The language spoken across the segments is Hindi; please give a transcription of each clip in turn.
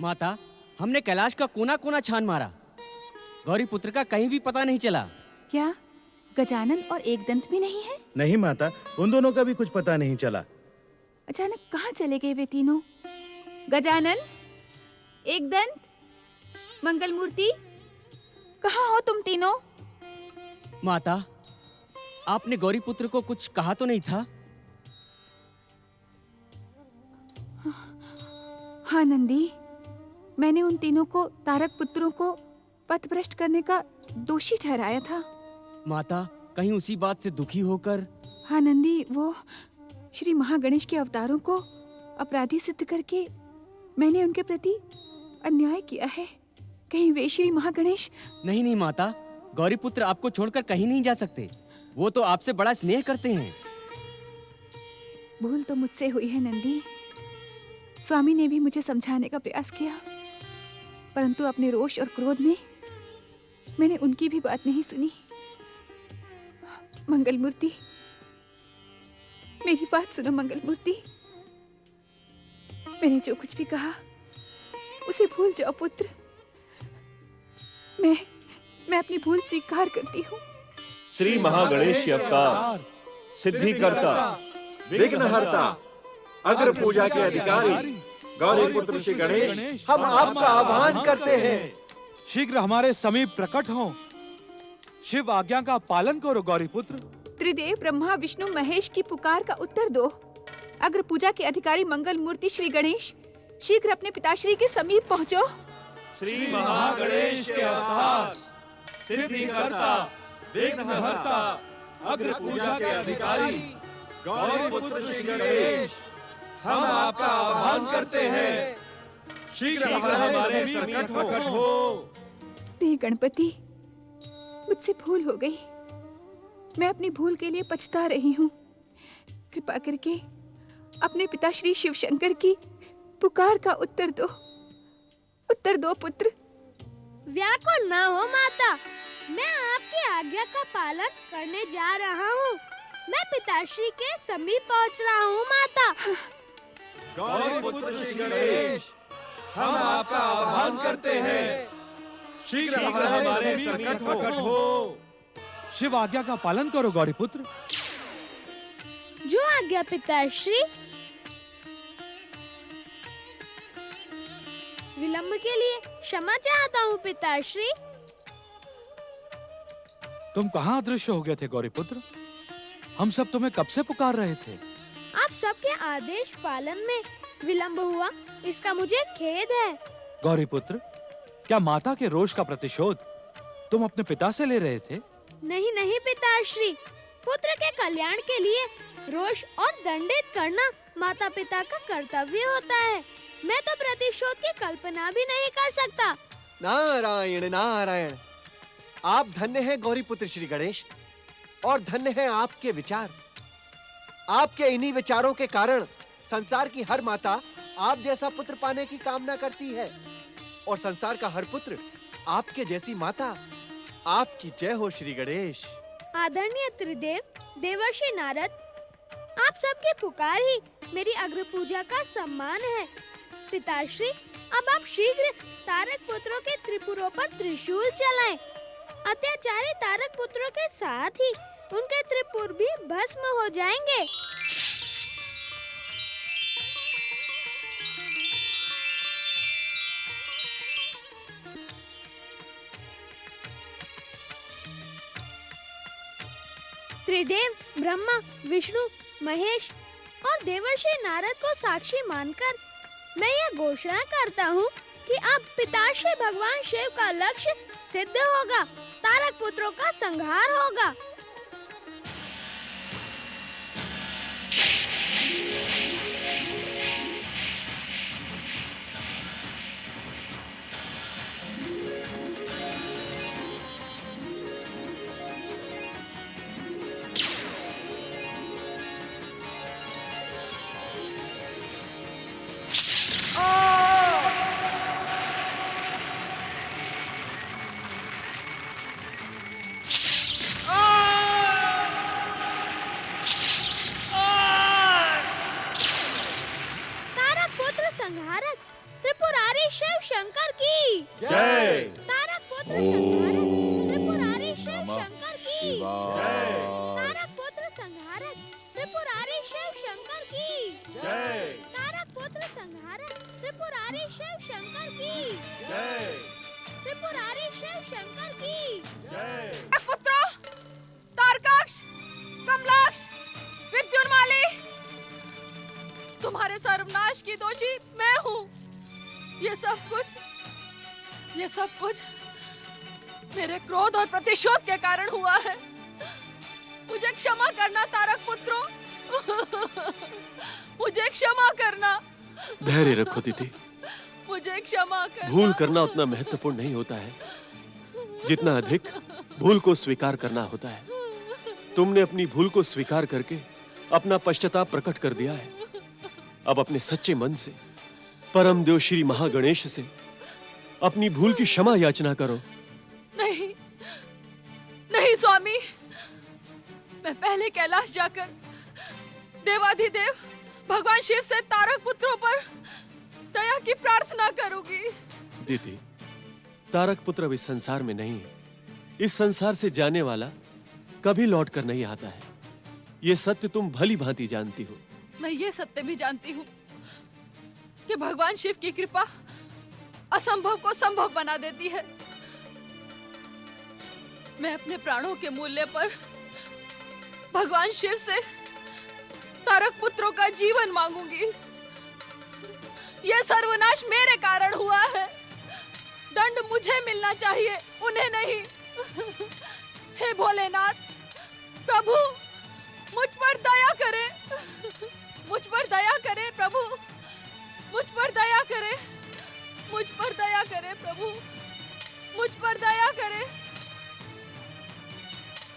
माता, हमने कैलाश का कोना कोना छान मारा, गौरी पुत्र का कहीं भी पता नहीं चला। क्या गजानन और एकदंत भी नहीं है? नहीं माता, उन दोनों का भी कुछ पता नहीं चला। अचानक कहाँ चले गए वे तीनों? गजानन, एकदंत, मंगलमूर्ति, कहाँ हो तुम तीनों? माता, आपने गौरी पुत्र को कुछ कहा तो नहीं था? हाँ नंदी, मैंने उन तीनों को तारक पुत्रों को पथभ्रष्ट करने का दोषी ठहराया था। माता, कहीं उसी बात से दुखी होकर? हाँ नंदी, वो श्री महागणेश के अवतारों को अपराधी सिद्ध करके मैंने उनके प्रति अन्याय किया है। कहीं वे श्री महागणेश? नहीं नहीं माता, गौरी पुत्र आपको छोड़कर कहीं नहीं जा सकते। वो तो आपसे बड़ा स्नेह करते हैं। भूल तो मुझसे हुई है नंदी। स्वामी ने भी मुझे समझाने का प्रयास किया, परंतु अपने रोष और क्रोध में मैंने उनकी भी बात नहीं सुनी। मंगलमूर्ति, मेरी बात सुनो मंगलमूर्ति। मैंने जो कुछ भी कहा उसे भूल जाओ पुत्र। मैं अपनी भूल स्वीकार करती हूँ। श्री महागणेश अवतार, सिद्धिकर्ता, विघ्नहर्ता, अग्र पूजा के अधिकारी गौरी पुत्र श्री गणेश, हम आपका आह्वान करते हैं। शीघ्र हमारे समीप प्रकट हो। शिव आज्ञा का पालन करो गौरी पुत्र। त्रिदेव ब्रह्मा विष्णु महेश की पुकार का उत्तर दो। अग्र पूजा के अधिकारी मंगल मूर्ति श्री गणेश, शीघ्र अपने पिताश्री के समीप पहुँचो। श्री महागणेश के अवतार, सिद्धिकर्ता, विघ्नहर्ता, अग्र पूजा के अधिकारी गौरी पुत्र श्री गणेश, हम आपका आह्वान करते हैं। शीघ्र हमारे समीप प्रकट हो। हे गणपति, मुझसे भूल हो गई। मैं अपनी भूल के लिए पछता रही हूँ। कृपा करके अपने पिता श्री शिव शंकर की पुकार का उत्तर दो। उत्तर दो पुत्र। व्याकुल न हो माता, मैं आपकी आज्ञा का पालन करने जा रहा हूँ। मैं पिताश्री के समीप पहुँच रहा हूँ माता। गौरी पुत्र श्री गणेश, हम आपका आह्वान करते हैं। शीघ्र हमारे समीप प्रकट हो। शिव आज्ञा का पालन करो गौरी पुत्र। जो आज्ञा पिताश्री। विलंब के लिए क्षमा चाहता हूँ पिताश्री। तुम कहाँ अदृश्य हो गए थे गौरी पुत्र? हम सब तुम्हें कब से पुकार रहे थे। आप सबके आदेश पालन में विलंब हुआ, इसका मुझे खेद है। गौरी पुत्र, क्या माता के रोष का प्रतिशोध तुम अपने पिता से ले रहे थे? नहीं नहीं पिताश्री, पुत्र के कल्याण के लिए रोष और दंडित करना माता पिता का कर्तव्य होता है। मैं तो प्रतिशोध की कल्पना भी नहीं कर सकता। नारायण नारायण, आप धन्य हैं गौरी पुत्र श्री गणेश, और धन्य हैं आपके विचार। आपके इन्हीं विचारों के कारण संसार की हर माता आप जैसा पुत्र पाने की कामना करती है, और संसार का हर पुत्र आपके जैसी माता। आपकी जय हो श्री गणेश। आदरणीय त्रिदेव, देवर्षि नारद, आप सबकी पुकार ही मेरी अग्र पूजा का सम्मान है। पिताश्री, अब आप शीघ्र तारक पुत्रों के त्रिपुरों पर त्रिशूल चलाएं। अत्याचारी तारक पुत्रों के साथ ही उनके त्रिपुर भी भस्म हो जाएंगे। त्रिदेव ब्रह्मा विष्णु महेश और देवर्षि नारद को साक्षी मानकर मैं यह घोषणा करता हूँ कि अब पिताश्री भगवान शिव का लक्ष्य सिद्ध होगा, तारक पुत्रों का संहार होगा। शिव शंकर की जय। तारक पुत्र संहारक त्रिपुरारी शिव शंकर की तारक पुत्र संहारक त्रिपुरारी शिव शंकर की तारक पुत्र संहारक त्रिपुरारी शिव शंकर की त्रिपुरारी शिव शंकर की पुत्रों, तारकाक्ष, कमलाक्ष, विद्युन्माली, तुम्हारे सर्वनाश की दोषी मैं हूँ। ये सब कुछ मेरे क्रोध और प्रतिशोध के कारण हुआ है। मुझे क्षमा करना तारक पुत्रों, मुझे क्षमा करना। धैर्य रखो दीदी। मुझे क्षमा करना। भूल करना उतना महत्वपूर्ण नहीं होता है जितना अधिक भूल को स्वीकार करना होता है। तुमने अपनी भूल को स्वीकार करके अपना पश्चाताप प्रकट कर दिया है। अब अपने सच्चे मन से परम देव श्री महागणेश से अपनी भूल की क्षमा याचना करो। नहीं, नहीं स्वामी, मैं पहले कैलाश जाकर देवाधिदेव भगवान शिव से तारक पुत्रों पर दया की प्रार्थना करूंगी। दीदी, तारक पुत्र अब इस संसार में नहीं है। इस संसार से जाने वाला कभी लौट कर नहीं आता है। ये सत्य तुम भली भांति जानती हो। मैं ये सत्य भी जानती हूँ कि भगवान शिव की कृपा असंभव को संभव बना देती है। मैं अपने प्राणों के मूल्य पर भगवान शिव से तारक पुत्रों का जीवन मांगूंगी। यह सर्वनाश मेरे कारण हुआ है। दंड मुझे मिलना चाहिए, उन्हें नहीं। हे भोलेनाथ, प्रभु मुझ पर दया करें, मुझ पर दया करें प्रभु, मुझ पर दया करें, मुझ पर दया करें प्रभु, मुझ पर दया करें।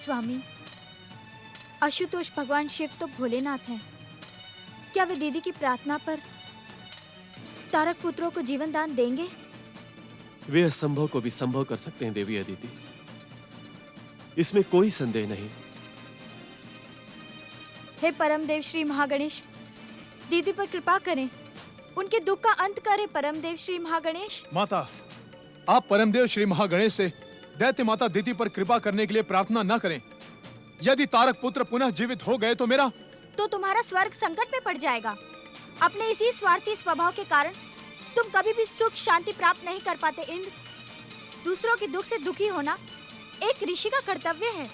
स्वामी, आशुतोष भगवान शिव तो भोलेनाथ हैं। क्या वे दीदी की प्रार्थना पर तारक पुत्रों को जीवन दान देंगे? वे असंभव को भी संभव कर सकते हैं देवी अदिति, इसमें कोई संदेह नहीं। हे परमदेव श्री महागणेश, दीदी पर कृपा करें, उनके दुख का अंत करें परमदेव श्री महागणेश। माता, आप परमदेव श्री महागणेश से दैत्य माता दीदी पर कृपा करने के लिए प्रार्थना न करें। यदि तारक पुत्र पुनः जीवित हो गए तो मेरा तो तुम्हारा स्वर्ग संकट में पड़ जाएगा। अपने इसी स्वार्थी स्वभाव के कारण तुम कभी भी सुख शांति प्राप्त नहीं कर पाते इंद्र। दूसरों के दुख से दुखी होना एक ऋषि का कर्तव्य है।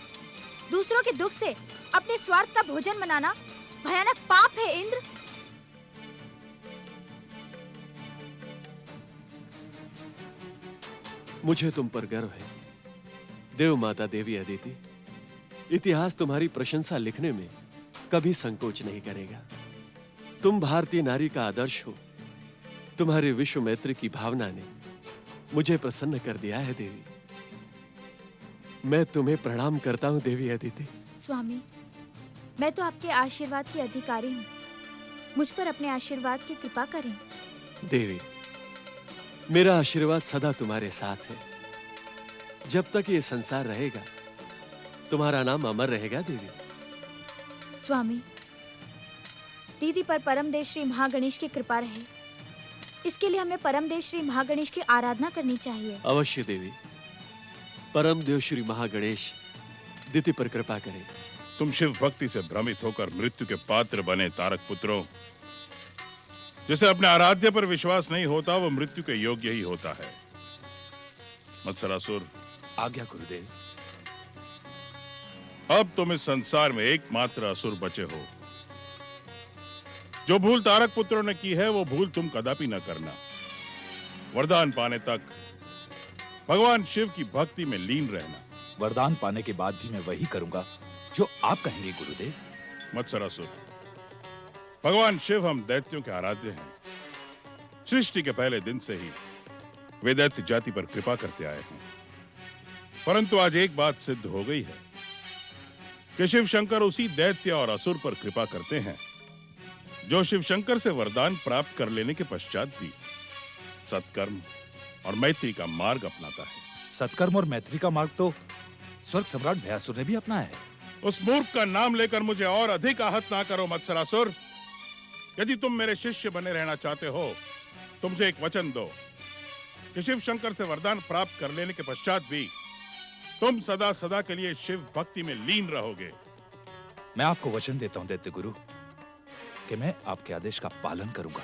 दूसरों के दुख से अपने स्वार्थ का भोजन बनाना भयानक पाप है इंद्र। मुझे तुम पर गर्व है देव माता देवी अदिति। इतिहास तुम्हारी प्रशंसा लिखने में कभी संकोच नहीं करेगा। तुम भारतीय नारी का आदर्श हो। तुम्हारे विश्व मैत्री की भावना ने मुझे प्रसन्न कर दिया है देवी। मैं तुम्हें प्रणाम करता हूँ देवी अदिति। स्वामी, मैं तो आपके आशीर्वाद की अधिकारी हूँ। मुझ पर अपने आशीर्वाद की कृपा करें। देवी, मेरा आशीर्वाद सदा तुम्हारे साथ है। जब तक ये संसार रहेगा तुम्हारा नाम अमर रहेगा देवी। स्वामी, दीदी पर परमदेव श्री महागणेश की कृपा रहे, इसके लिए हमें परमदेव श्री महागणेश की आराधना करनी चाहिए। अवश्य देवी। परम देव श्री महागणेश दीदी पर कृपा करें। तुम शिव भक्ति से भ्रमित होकर मृत्यु के पात्र बने तारक पुत्रों। जिसे अपने आराध्य पर विश्वास नहीं होता वो मृत्यु के योग्य ही होता है। मत्सरासुर, आज्ञा गुरुदेव। अब तुम इस संसार में एकमात्र असुर बचे हो। जो भूल तारक पुत्रों ने की है वो भूल तुम कदापि न करना। वरदान पाने तक भगवान शिव की भक्ति में लीन रहना। वरदान पाने के बाद भी मैं वही करूंगा जो आप कहेंगे गुरुदेव। मत्सरासुर, भगवान शिव हम दैत्यों के आराध्य हैं। सृष्टि के पहले दिन से ही वे दैत्य जाति पर कृपा करते आए हैं। परंतु आज एक बात सिद्ध हो गई है कि शिव शंकर उसी दैत्य और असुर पर कृपा करते हैं जो शिव शंकर से वरदान प्राप्त कर लेने के पश्चात भी सत्कर्म और मैत्री का मार्ग अपनाता है। सत्कर्म और मैत्री का मार्ग तो स्वर्ग सम्राट भयासुर ने भी अपनाया है। उस मूर्ख का नाम लेकर मुझे और अधिक आहत ना करो मत्सरासुर। यदि तुम मेरे शिष्य बने रहना चाहते हो तो मुझे एक वचन दो कि शिव शंकर से वरदान प्राप्त कर लेने के पश्चात भी तुम सदा सदा के लिए शिव भक्ति में लीन रहोगे। मैं आपको वचन देता हूं दैत्य गुरु कि मैं आपके आदेश का पालन करूंगा।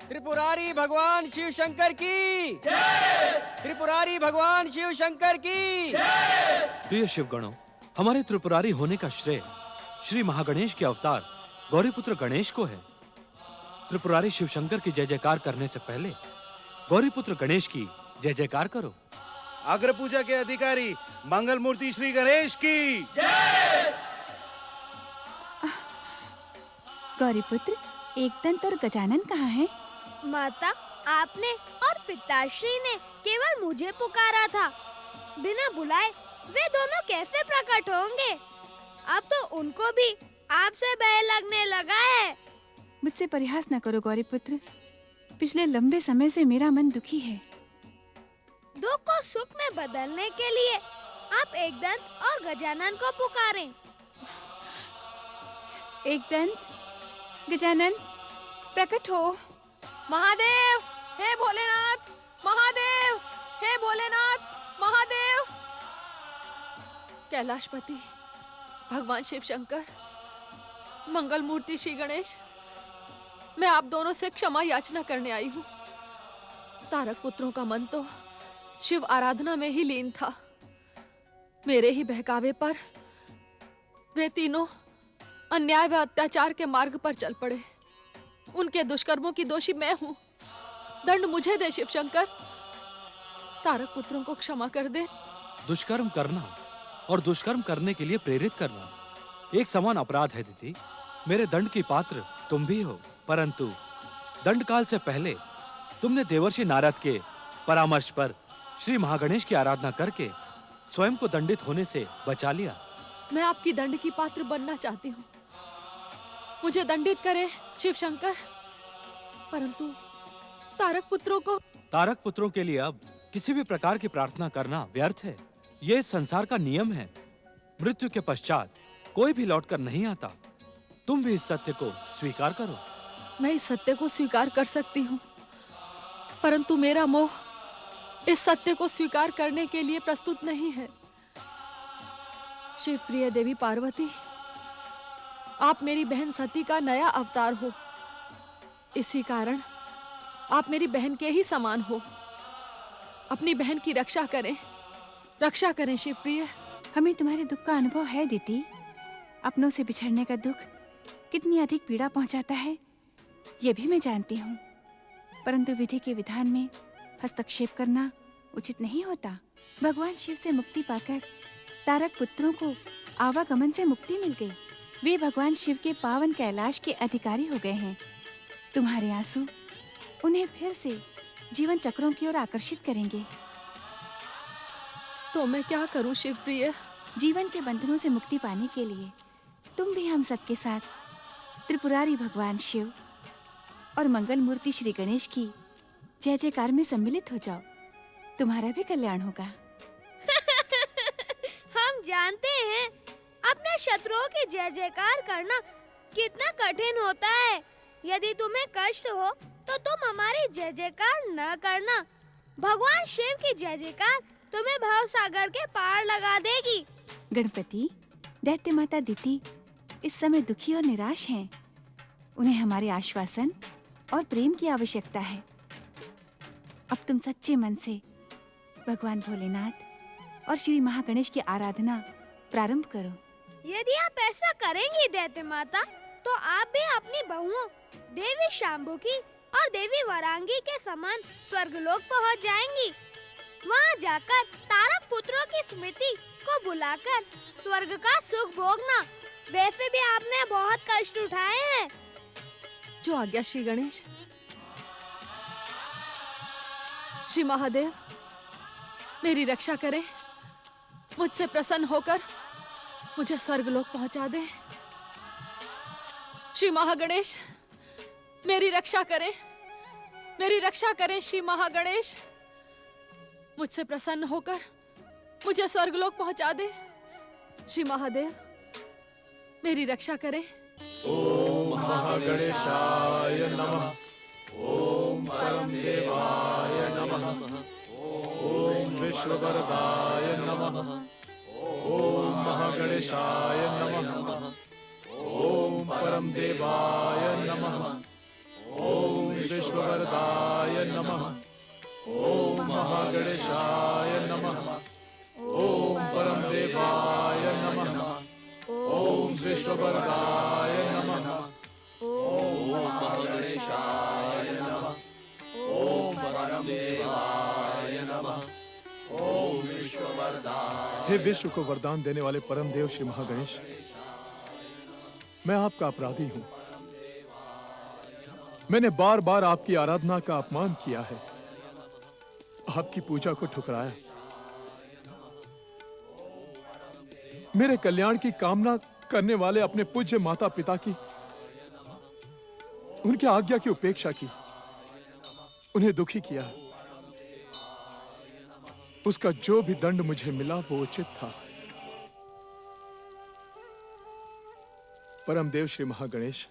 त्रिपुरारी भगवान शिव शंकर की त्रिपुरारी भगवान शिव शंकर की प्रिय शिवगणों, हमारे त्रिपुरारी होने का श्रेय श्री महागणेश के अवतार गौरीपुत्र गणेश को है। त्रिपुरारी शिव शंकर की जय जयकार करने से पहले गौरीपुत्र गणेश की जय जयकार करो। अग्र पूजा के अधिकारी मंगल मूर्ति श्री गणेश की गौरीपुत्र, एकदंत और गजानन कहाँ हैं? माता, आपने और पिताश्री ने केवल मुझे पुकारा था। बिना बुलाए वे दोनों कैसे प्रकट होंगे? अब तो उनको भी आपसे भय लगने लगा है। मुझसे परिहास न करो गौरीपुत्र। पिछले लंबे समय से मेरा मन दुखी है। दुख को सुख में बदलने के लिए आप एकदंत और गजानन को पुकारें। एकदंत, गजानन, प्रकट हो। महादेव, हे भोलेनाथ, महादेव, हे भोलेनाथ, महादेव। कैलाशपति, भगवान शिव शंकर, मंगल मूर्ति श्री गणेश, मैं आप दोनों से क्षमा याचना करने आई हूँ। तारक पुत्रों का मन तो शिव आराधना में ही लीन था। मेरे ही बहकावे पर वे तीनों अन्याय व अत्याचार के मार्ग पर चल पड़े। उनके दुष्कर्मों की दोषी मैं हूँ। दंड मुझे दे शिव शंकर। तारक पुत्रों को क्षमा कर दे। दुष्कर्म करना और दुष्कर्म करने के लिए प्रेरित करना एक समान अपराध है दीदी। मेरे दंड की पात्र तुम भी हो, परंतु दंड काल से पहले तुमने देवर्षि नारद के परामर्श पर श्री महागणेश की आराधना करके स्वयं को दंडित होने से बचा लिया। मैं आपकी दंड की पात्र बनना चाहती हूँ। मुझे दंडित करे शिव शंकर, परंतु तारक पुत्रों के लिए अब किसी भी प्रकार की प्रार्थना करना व्यर्थ है। ये संसार का नियम है। मृत्यु के पश्चात कोई भी लौटकर नहीं आता। तुम भी इस सत्य को स्वीकार करो। मैं इस सत्य को स्वीकार कर सकती हूँ, परंतु मेरा मोह इस सत्य को स्वीकार करने के लिए प्रस्तुत नहीं है। शिव प्रिय देवी पार्वती, आप मेरी बहन सती का नया अवतार हो। इसी कारण आप मेरी बहन के ही समान हो। अपनी बहन की रक्षा करें शिव प्रिय। हमें तुम्हारे दुख का अनुभव है दीदी। अपनों से बिछड़ने का दुख कितनी अधिक पीड़ा पहुंचाता है, ये भी मैं जानती हूँ। परंतु विधि के विधान में हस्तक्षेप करना उचित नहीं होता। भगवान शिव से मुक्ति पाकर तारक पुत्रों को आवागमन से मुक्ति मिल गई। वे भगवान शिव के पावन कैलाश के अधिकारी हो गए हैं। तुम्हारे आंसू उन्हें फिर से जीवन चक्रों की ओर आकर्षित करेंगे। तो मैं क्या करूं शिव प्रिय? जीवन के बंधनों से मुक्ति पाने के लिए तुम भी हम सबके साथ त्रिपुरारी भगवान शिव और मंगल मूर्ति श्री गणेश की जय जयकार में सम्मिलित हो जाओ। तुम्हारा भी कल्याण होगा। हम जानते हैं अपने शत्रुओं की जय जयकार करना कितना कठिन होता है। यदि तुम्हें कष्ट हो तो तुम हमारी जय जयकार न करना। भगवान शिव की जय जयकार तुम्हें भव सागर के पार लगा देगी। गणपति, दैत्य माता दिति इस समय दुखी और निराश हैं। उन्हें हमारे आश्वासन और प्रेम की आवश्यकता है। अब तुम सच्चे मन से भगवान भोलेनाथ और श्री महागणेश की आराधना प्रारंभ करो। यदि आप ऐसा करेंगी दैत्य माता, तो आप भी अपनी बहुओं देवी शांभुकी और देवी वरांगी के समान स्वर्गलोक पहुंच जाएंगी। वहां जाकर तारक पुत्रों की स्मृति को बुलाकर स्वर्ग का सुख भोगना। वैसे भी आपने बहुत कष्ट उठाए हैं। जो आज्ञा श्री गणेश। श्री महादेव, मेरी रक्षा करें। मुझसे प्रसन्न होकर मुझे स्वर्गलोक पहुंचा दे। श्री महागणेश, मेरी रक्षा करें। मेरी रक्षा करें श्री महागणेश। मुझसे प्रसन्न होकर मुझे स्वर्गलोक पहुंचा दे। श्री महादेव, मेरी रक्षा करें। ओम महागणेशाय नमः। ओम परम देवा विश्ववरदाय नमः। ओम महागणेशाय नमः। ओम परम देवाय नमः। ओम विश्ववरदाय नमः। ओम महागणेशाय नमः। ओम परम देवाय नमः। ओम विश्ववरदाय नमः। ओम महागणेशाय नमः। ओम परम देवाय नमः। ओम विश्ववरदाय। हे विश्व को वरदान देने वाले परम देव श्री महागणेश, मैं आपका अपराधी हूं। मैंने बार बार आपकी आराधना का अपमान किया है, आपकी पूजा को ठुकराया। मेरे कल्याण की कामना करने वाले अपने पूज्य माता पिता की, उनकी आज्ञा की उपेक्षा की, उन्हें दुखी किया। उसका जो भी दंड मुझे मिला वो उचित था। परम देव श्री महागणेश,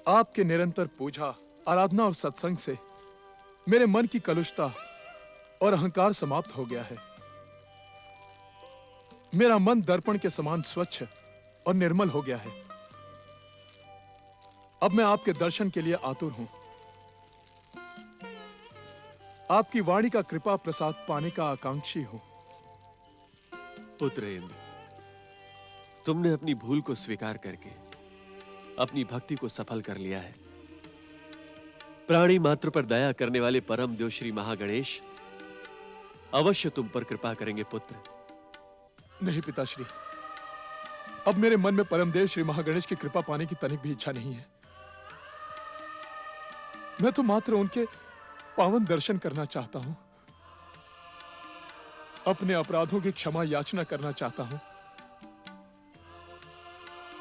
आपके निरंतर पूजा, आराधना और सत्संग से मेरे मन की कलुषता और अहंकार समाप्त हो गया है। मेरा मन दर्पण के समान स्वच्छ और निर्मल हो गया है। अब मैं आपके दर्शन के लिए आतुर हूं। आपकी वाणी का कृपा प्रसाद पाने का आकांक्षी हूं। पुत्र इंद्र, तुमने अपनी भूल को स्वीकार करके अपनी भक्ति को सफल कर लिया है। प्राणी मात्र पर दया करने वाले परम देव श्री महागणेश अवश्य तुम पर कृपा करेंगे पुत्र। नहीं पिताश्री, अब मेरे मन में परमदेव श्री महागणेश की कृपा पाने की तनिक भी इच्छा नहीं है। मैं तो मात्र उनके पावन दर्शन करना चाहता हूं, अपने अपराधों की क्षमा याचना करना चाहता हूं।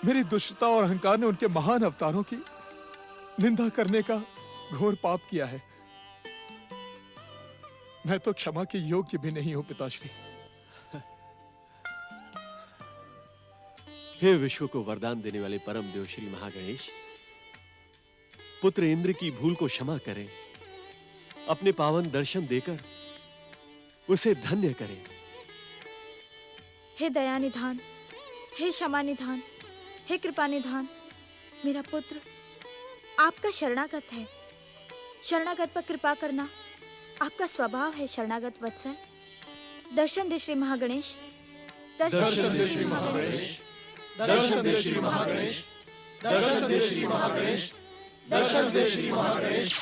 मेरी दुष्टता और अहंकार ने उनके महान अवतारों की निंदा करने का घोर पाप किया है। मैं तो क्षमा के योग्य भी नहीं हूं पिताश्री। हे विश्व को वरदान देने वाले परम देव श्री महागणेश, पुत्र इंद्र की भूल को क्षमा करें, अपने पावन दर्शन देकर उसे धन्य करें। हे दया निधान, हे क्षमा निधान, हे कृपा निधान, मेरा पुत्र आपका शरणागत है। शरणागत पर कृपा करना आपका स्वभाव है। शरणागत वत्सल, दर्शन दे श्री महागणेश। दर्शन दे श्री महागणेश। दर्शन दे श्री महागणेश। दर्शन दे श्री महागणेश। दर्शन दे श्री महागणेश।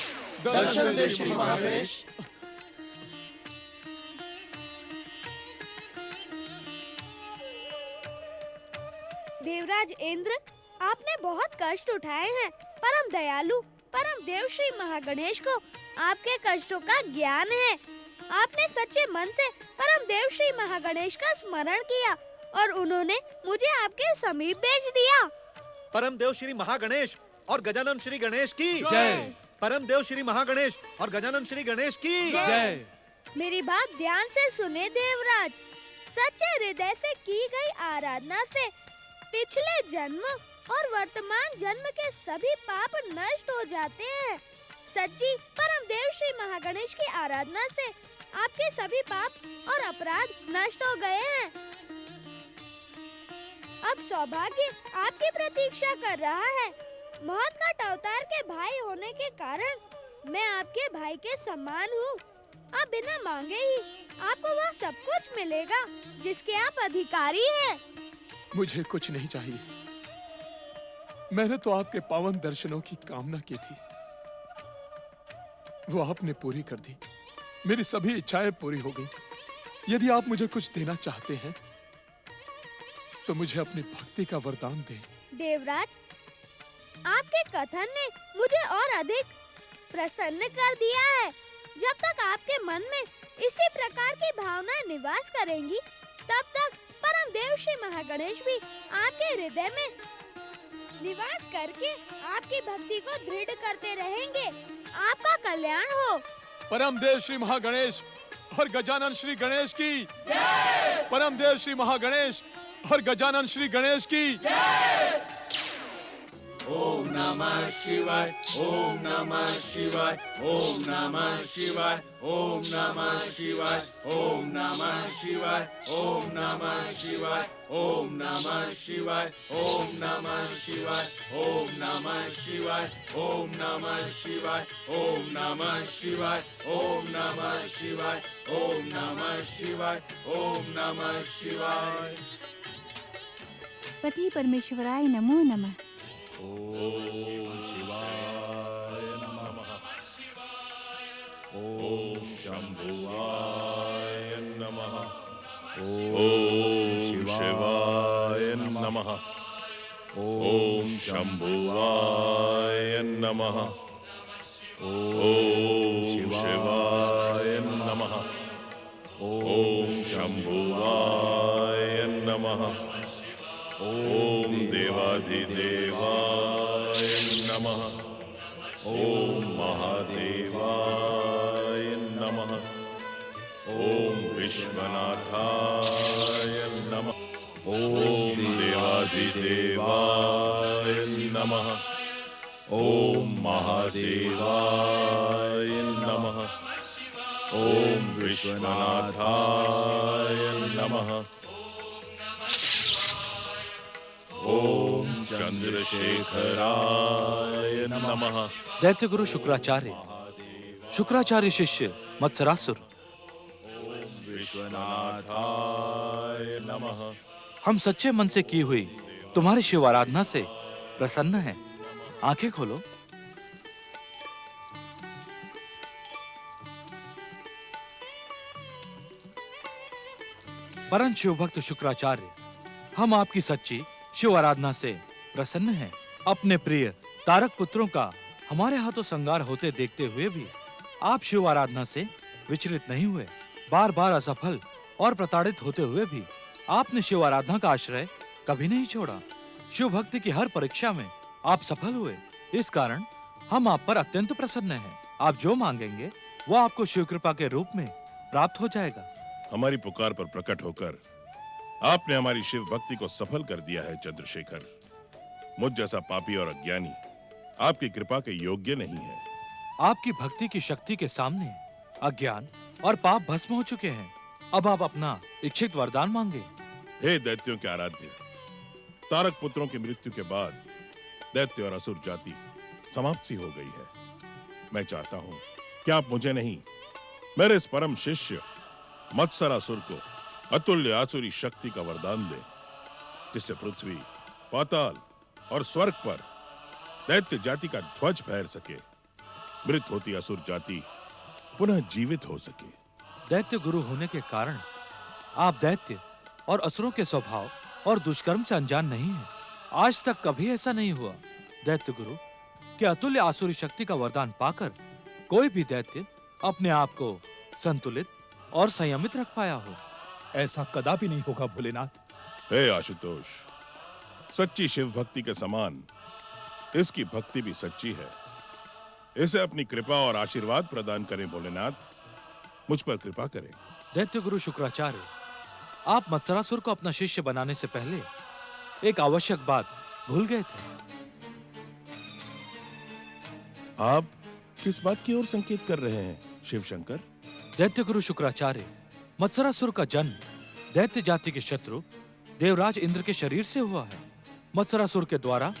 दर्शन दे श्री महागणेश। देवराज इंद्र, आपने बहुत कष्ट उठाए हैं। परम दयालु परम देव श्री महागणेश को आपके कष्टों का ज्ञान है। आपने सच्चे मन से परम देव श्री महागणेश का स्मरण किया और उन्होंने मुझे आपके समीप भेज दिया। परम देव श्री महागणेश और गजानन श्री गणेश की जय। परम देव श्री महागणेश और गजानन श्री गणेश की जय। मेरी बात ध्यान से सुने देवराज। सच्चे हृदय से की गई आराधना से पिछले जन्म और वर्तमान जन्म के सभी पाप नष्ट हो जाते हैं। सच्ची परम देव श्री महागणेश की आराधना से आपके सभी पाप और अपराध नष्ट हो गए हैं। अब सौभाग्य आपकी प्रतीक्षा कर रहा है। महत्काट अवतार के भाई होने के कारण मैं आपके भाई के समान हूँ। अब बिना मांगे ही आपको वह सब कुछ मिलेगा जिसके आप अधिकारी हैं। मुझे कुछ नहीं चाहिए। मैंने तो आपके पावन दर्शनों की कामना की थी, वो आपने पूरी कर दी। मेरी सभी इच्छाएं पूरी हो गई। यदि आप मुझे कुछ देना चाहते हैं तो मुझे अपनी भक्ति का वरदान दें। देवराज, आपके कथन ने मुझे और अधिक प्रसन्न कर दिया है। जब तक आपके मन में इसी प्रकार की भावनाएं निवास करेंगी, तब तक परम देव श्री महागणेश भी आपके हृदय में निवास करके आपकी भक्ति को दृढ़ करते रहेंगे। आपका कल्याण हो। परम देव श्री महागणेश और गजानन श्री गणेश की जय। परम देव श्री महागणेश और गजानन श्री गणेश की जय। ओम नमः शिवाय, ओम नमः शिवाय, ओम नमः शिवाय, ओम नमः शिवाय, ओम नमः शिवाय, ओम नमः शिवाय, ओम नमः शिवाय, ओम नमः शिवाय, ओम नमः शिवाय, ओम नमः शिवाय, ओम नमः शिवाय, ओम नमः शिवाय, ओम नमः शिवाय, ओम नमः शिवाय। पति परमेश्वराय नमो नमः। ओम शिवाय नमः। ओम शंभुवाय नमः। ओम शिवाय नमः। ओम शंभुवाय नमः। ओम शिवाय नमः। ओम शंभुवाय नमः। ओम देवाधिदेवाय नमः। ओम महादेवाय नमः। ओम विश्वनाथाय नमः। ओम देवाधिदेवाय नमः। ओम महादेवाय नमः। ओम विश्वनाथाय नमः। ओम चंद्रशेखराय नमः। दैत्य गुरु शुक्राचार्य, शुक्राचार्य शिष्य मत्सरासुर। विश्वनाथाय नमः। हम सच्चे मन से की हुई तुम्हारी शिव आराधना से प्रसन्न हैं। आंखें खोलो। परम शिव भक्त शुक्राचार्य, हम आपकी सच्ची शिव आराधना से प्रसन्न हैं। अपने प्रिय तारक पुत्रों का हमारे हाथों संगार होते देखते हुए भी आप शिव आराधना से विचलित नहीं हुए। बार बार असफल और प्रताड़ित होते हुए भी आपने शिव आराधना का आश्रय कभी नहीं छोड़ा। शिव भक्ति की हर परीक्षा में आप सफल हुए। इस कारण हम आप पर अत्यंत प्रसन्न हैं। आप जो मांगेंगे वो आपको शिव कृपा के रूप में प्राप्त हो जाएगा। हमारी पुकार पर प्रकट होकर आपने हमारी शिव भक्ति को सफल कर दिया है चंद्रशेखर। मुझ जैसा पापी और अज्ञानी आपकी कृपा के योग्य नहीं है। आपकी भक्ति की शक्ति के सामने अज्ञान और पाप भस्म हो चुके हैं। अब आप अपना इच्छित वरदान मांगे। हे दैत्यों के आराध्य, तारक पुत्रों की मृत्यु के बाद दैत्य और असुर जाति समाप्त सी हो गई है। मैं चाहता हूं कि आप मुझे नहीं, मेरे इस परम शिष्य मत्सरासुर को अतुल्य आसुरी शक्ति का वरदान दे, जिससे पृथ्वी, पाताल और स्वर्ग पर दैत्य जाति का ध्वज फहर सके, मृत होती असुर जाति पुनः जीवित हो सके। दैत्य गुरु होने के कारण आप दैत्य और असुरों के स्वभाव और दुष्कर्म से अनजान नहीं हैं। आज तक कभी ऐसा नहीं हुआ दैत्य गुरु कि अतुल्य आसुरी शक्ति का वरदान पाकर कोई भी दैत्य अपने आप को संतुलित और संयमित रख पाया हो। ऐसा कदापि नहीं होगा भोलेनाथ। हे आशुतोष, सच्ची शिव भक्ति के समान इसकी भक्ति भी सच्ची है। इसे अपनी कृपा और आशीर्वाद प्रदान करें भोलेनाथ, मुझ पर कृपा करें। दैत्य गुरु शुक्राचार्य, आप मत्सरासुर को अपना शिष्य बनाने से पहले एक आवश्यक बात भूल गए थे। आप किस बात की ओर संकेत कर रहे हैं शिव शंकर? दैत्य गुरु शुक्राचार्य, मत्सरासुर का जन्म दैत्य जाति के शत्रु देवराज इंद्र के शरीर से हुआ है। मत्सरासुर के द्वारा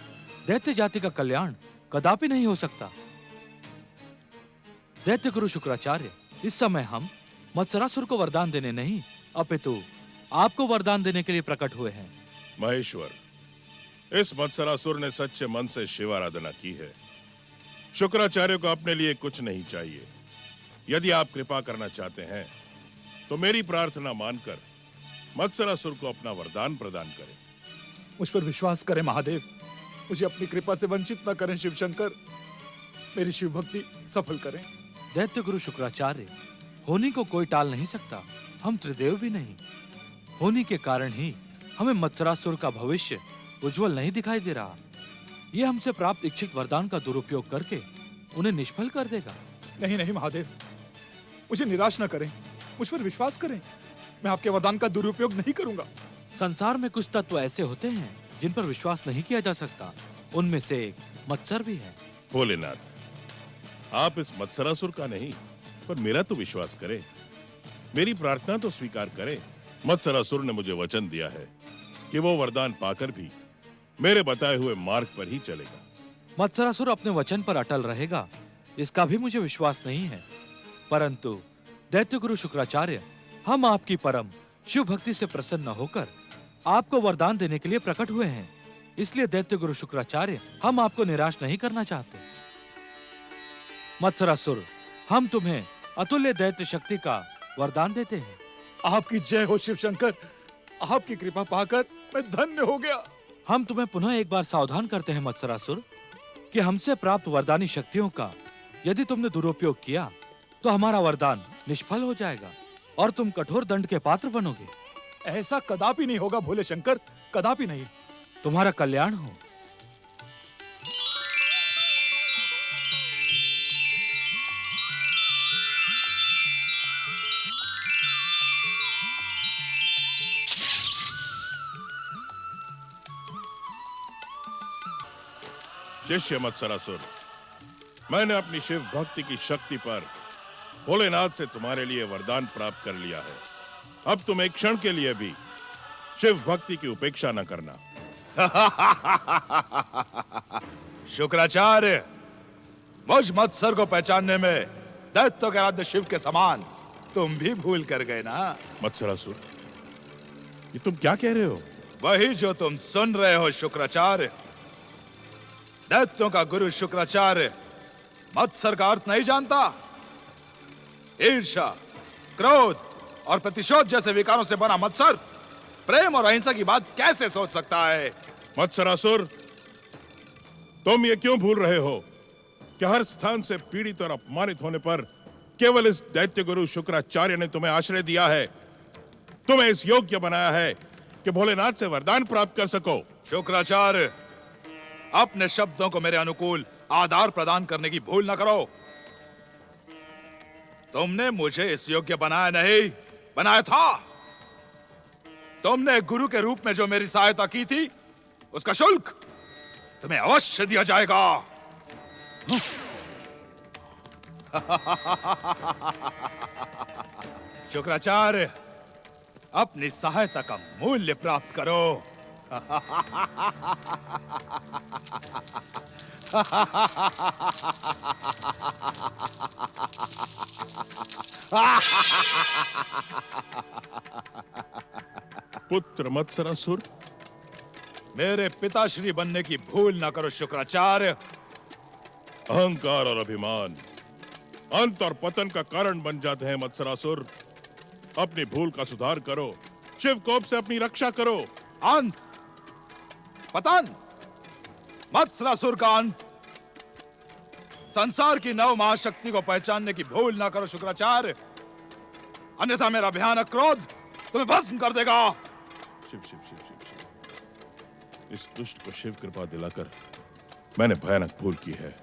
दैत्य जाति का कल्याण कदापि नहीं हो सकता। दैत्य गुरु शुक्राचार्य, इस समय हम मत्सरासुर को वरदान देने नहीं अपितु आपको वरदान देने के लिए प्रकट हुए हैं। महेश्वर, इस मत्सरासुर ने सच्चे मन से शिव आराधना की है। शुक्राचार्य को अपने लिए कुछ नहीं चाहिए। यदि आप कृपा करना चाहते हैं तो मेरी प्रार्थना मानकर मत्सरासुर को अपना वरदान प्रदान करें। मुझ पर विश्वास करें महादेव, मुझे अपनी कृपा से वंचित न करें शिव शंकर। मेरी शिव भक्ति सफल करें। दैत्य गुरु शुक्राचार्य, होनी को कोई टाल नहीं सकता। हम त्रिदेव भी नहीं। होनी के कारण ही हमें मत्सरासुर का भविष्य उज्जवल नहीं दिखाई दे रहा। ये हमसे प्राप्त इच्छित वरदान का दुरुपयोग करके उन्हें निष्फल कर देगा। नहीं नहीं महादेव, मुझे निराश न करें, मुझ पर विश्वास करें। मैं आपके वरदान का दुरुपयोग नहीं करूंगा। संसार में कुछ तत्व ऐसे होते हैं जिन पर विश्वास नहीं किया जा सकता। उनमें से एक मत्सर भी है। भोलेनाथ, आप इस मत्सरासुर का नहीं, पर मेरा तो विश्वास करें, मेरी प्रार्थना तो स्वीकार करें। मत्सरासुर ने मुझे वचन दिया है कि वो वरदान पाकर भी मेरे बताए हुए मार्ग पर ही चलेगा। मत्सरासुर अपने वचन पर अटल रहेगा, इसका भी मुझे विश्वास नहीं है। परंतु दैत्य गुरु शुक्राचार्य, हम आपकी परम शिव भक्ति से प्रसन्न होकर आपको वरदान देने के लिए प्रकट हुए हैं। इसलिए दैत्य गुरु शुक्राचार्य, हम आपको निराश नहीं करना चाहते। मत्सरासुर, हम तुम्हें अतुल्य दैत्य शक्ति का वरदान देते हैं। आपकी जय हो शिव शंकर, आपकी कृपा पाकर मैं धन्य हो गया। हम तुम्हें पुनः एक बार सावधान करते हैं मत्सरासुर, कि हमसे प्राप्त वरदानी शक्तियों का यदि तुमने दुरुपयोग किया तो हमारा वरदान निष्फल हो जाएगा और तुम कठोर दंड के पात्र बनोगे। ऐसा कदापि नहीं होगा भोले शंकर, कदापि नहीं। तुम्हारा कल्याण हो। शिष्य मत्सरासुर, मैंने अपनी शिव भक्ति की शक्ति पर भोलेनाथ से तुम्हारे लिए वरदान प्राप्त कर लिया है। अब तुम एक क्षण के लिए भी शिव भक्ति की उपेक्षा न करना। शुक्राचार्य, मुझ मत्सर को पहचानने में दैत्यों के आराध्य शिव के समान तुम भी भूल कर गए ना? मत्सरासुर, ये तुम क्या कह रहे हो? वही जो तुम सुन रहे हो शुक्राचार्य। दैत्यों का गुरु शुक्राचार्य मत्सर का अर्थ नहीं जानता। ईर्ष्या, क्रोध और प्रतिशोध जैसे विकारों से बना मत्सर प्रेम और अहिंसा की बात कैसे सोच सकता है? मत्सरासुर, तुम ये क्यों भूल रहे हो कि हर स्थान से पीड़ित और अपमानित होने पर केवल इस दैत्य गुरु शुक्राचार्य ने तुम्हें आश्रय दिया है, तुम्हें इस योग्य बनाया है कि भोलेनाथ से वरदान प्राप्त कर सको। शुक्राचार्य, अपने शब्दों को मेरे अनुकूल आधार प्रदान करने की भूल न करो। तुमने मुझे इस योग्य बनाया नहीं, बनाया था। तुमने गुरु के रूप में जो मेरी सहायता की थी, उसका शुल्क तुम्हें अवश्य दिया जाएगा। शुक्राचार्य, अपनी सहायता का मूल्य प्राप्त करो। पुत्र मत्सरासुर, मेरे पिताश्री बनने की भूल न करो शुक्राचार्य। अहंकार और अभिमान अंत और पतन का कारण बन जाते हैं मत्सरासुर। अपनी भूल का सुधार करो, शिव कोप से अपनी रक्षा करो। अंत, पतन, मत्सरासुर का अंत। संसार की नव महाशक्ति को पहचानने की भूल ना करो शुक्राचार्य, अन्यथा मेरा भयानक क्रोध तुम्हें भस्म कर देगा। शिव शिव शिव शिव शिव, इस दुष्ट को शिव कृपा दिलाकर मैंने भयानक भूल की है।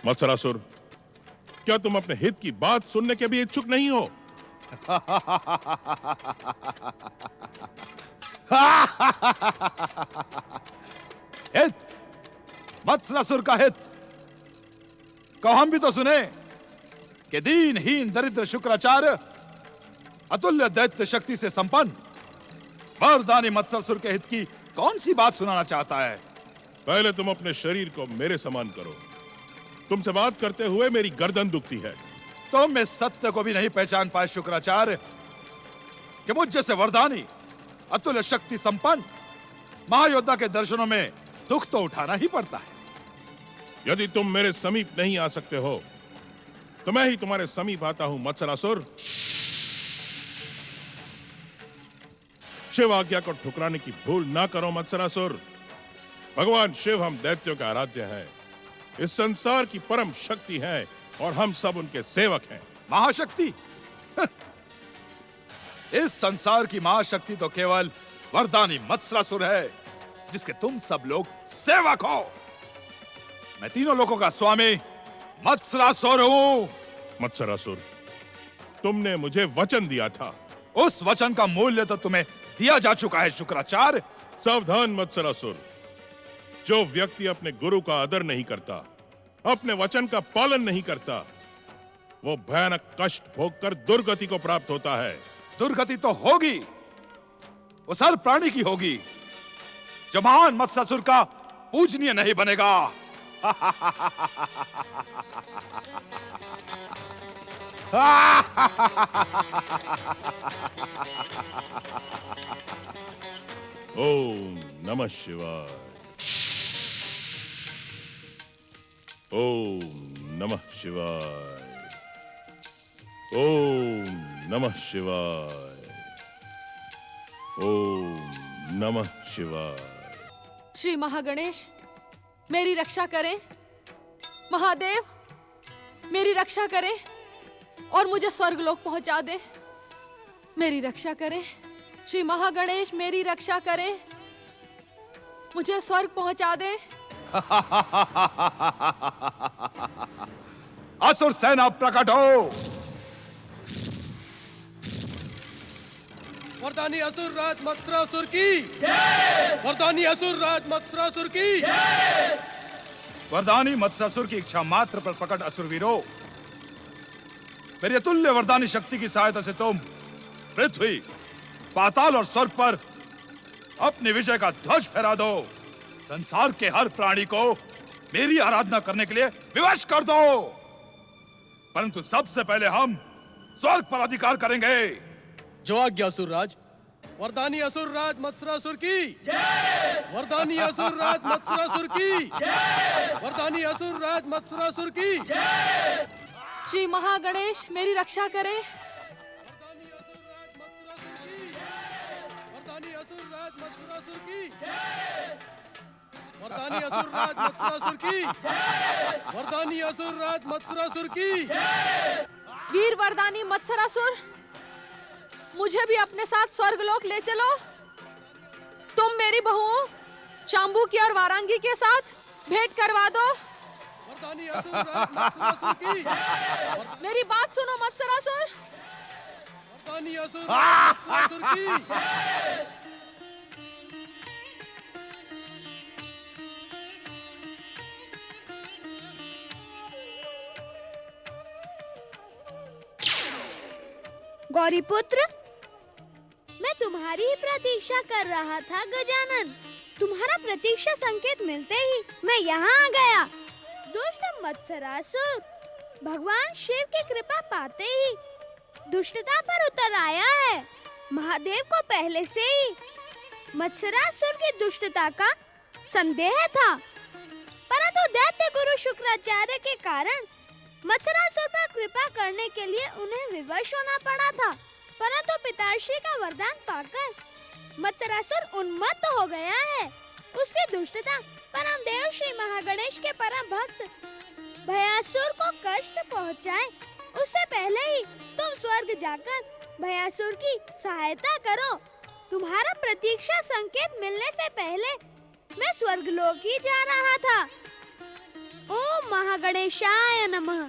मत्सरासुर, क्या तुम अपने हित की बात सुनने के भी इच्छुक नहीं हो? हित, मत्सरासुर का हित कहो, हम भी तो सुने कि दीनहीन दरिद्र शुक्राचार्य अतुल्य दैत्य शक्ति से संपन्न वरदानी मत्सरासुर के हित की कौन सी बात सुनाना चाहता है? पहले तुम अपने शरीर को मेरे समान करो। तुमसे बात करते हुए मेरी गर्दन दुखती है। तुम इस सत्य को भी नहीं पहचान पाए शुक्राचार्य कि मुझ जैसे वरदानी अतुल्य शक्ति संपन्न महायोद्धा के दर्शनों में दुख तो उठाना ही पड़ता है। यदि तुम मेरे समीप नहीं आ सकते हो तो मैं ही तुम्हारे समीप आता हूं मत्सरासुर। शिव आज्ञा को ठुकराने की भूल ना करो मत्सरासुर। भगवान शिव हम दैत्यों के आराध्य हैं, इस संसार की परम शक्ति है और हम सब उनके सेवक हैं। महाशक्ति? इस संसार की महाशक्ति तो केवल वरदानी मत्सरासुर है, जिसके तुम सब लोग सेवक हो। मैं तीनों लोगों का स्वामी मत्सरासुर हूं। मत्सरासुर, तुमने मुझे वचन दिया था। उस वचन का मूल्य तो तुम्हें दिया जा चुका है शुक्राचार्य। सावधान मत्सरासुर, जो व्यक्ति अपने गुरु का आदर नहीं करता, अपने वचन का पालन नहीं करता, वो भयानक कष्ट भोगकर दुर्गति को प्राप्त होता है। दुर्गति तो होगी, उस हर प्राणी की होगी जो महान मत्स्यासुर का पूजनीय नहीं बनेगा। ओम नमः शिवाय। ओम नमः शिवाय। ओम नमः शिवाय। ओम नमः शिवाय। श्री महागणेश मेरी रक्षा करें। महादेव मेरी रक्षा करें और मुझे स्वर्गलोक पहुंचा दें। मेरी रक्षा करें। श्री महागणेश मेरी रक्षा करें, मुझे स्वर्ग पहुंचा दें। असुर सेना प्रकट हो। वरदानी असुर राज मत्स्यासुर की। वरदानी असुर राज मत्स्यासुर की। वरदानी मत्स्यासुर की इच्छा मात्र पर प्रकट असुरवीरों, मेरी अतुल्य वरदानी शक्ति की सहायता से तुम पृथ्वी, पाताल और स्वर्ग पर अपने विजय का ध्वज फहरा दो। संसार के हर प्राणी को मेरी आराधना करने के लिए विवश कर दो। परंतु सबसे पहले हम स्वर्ग पर अधिकार करेंगे। जो आज्ञा असुर राज। वरदानी असुर राज मत्स्यासुर की। वरदानी असुर राज मत्स्यासुर की। वरदानी असुर राज मत्स्यासुर की। श्री महागणेश मेरी रक्षा करें। वरदानी असुर राज मत्स्यासुर की। वरदानी असुर राज मत्स्यासुर की। वरदानी असुर राज मत्स्यासुर की। वीर वरदानी मत्स्यासुर, मुझे भी अपने साथ स्वर्गलोक ले चलो। तुम मेरी बहुओं शांबू की और वारांगी के साथ भेंट करवा दो। वरदानी असुर राज मत्स्यासुर की। मेरी बात सुनो मत्स्यासुर। वरदानी असुर राज मत्स्यासुर की। गौरीपुत्र, मैं तुम्हारी ही प्रतीक्षा कर रहा था गजानन। तुम्हारा प्रतीक्षा संकेत मिलते ही मैं यहाँ आ गया। दुष्ट मत्स्यासुर भगवान शिव की कृपा पाते ही दुष्टता पर उतर आया है। महादेव को पहले से ही मत्स्यासुर की दुष्टता का संदेह था, परंतु दैत्य गुरु शुक्राचार्य के कारण मत्स्यासुर पर कृपा करने के लिए उन्हें विवश होना पड़ा था। परंतु पिताश्री का वरदान पाकर मत्स्यासुर उन्मत्त हो गया है। उसकी दुष्टता परम देव श्री महागणेश के परम भक्त भयासुर को कष्ट पहुंचाए, उससे पहले ही तुम स्वर्ग जाकर भयासुर की सहायता करो। तुम्हारा प्रतीक्षा संकेत मिलने से पहले मैं स्वर्गलोक ही जा रहा था। ओम महागणेशाय नमः।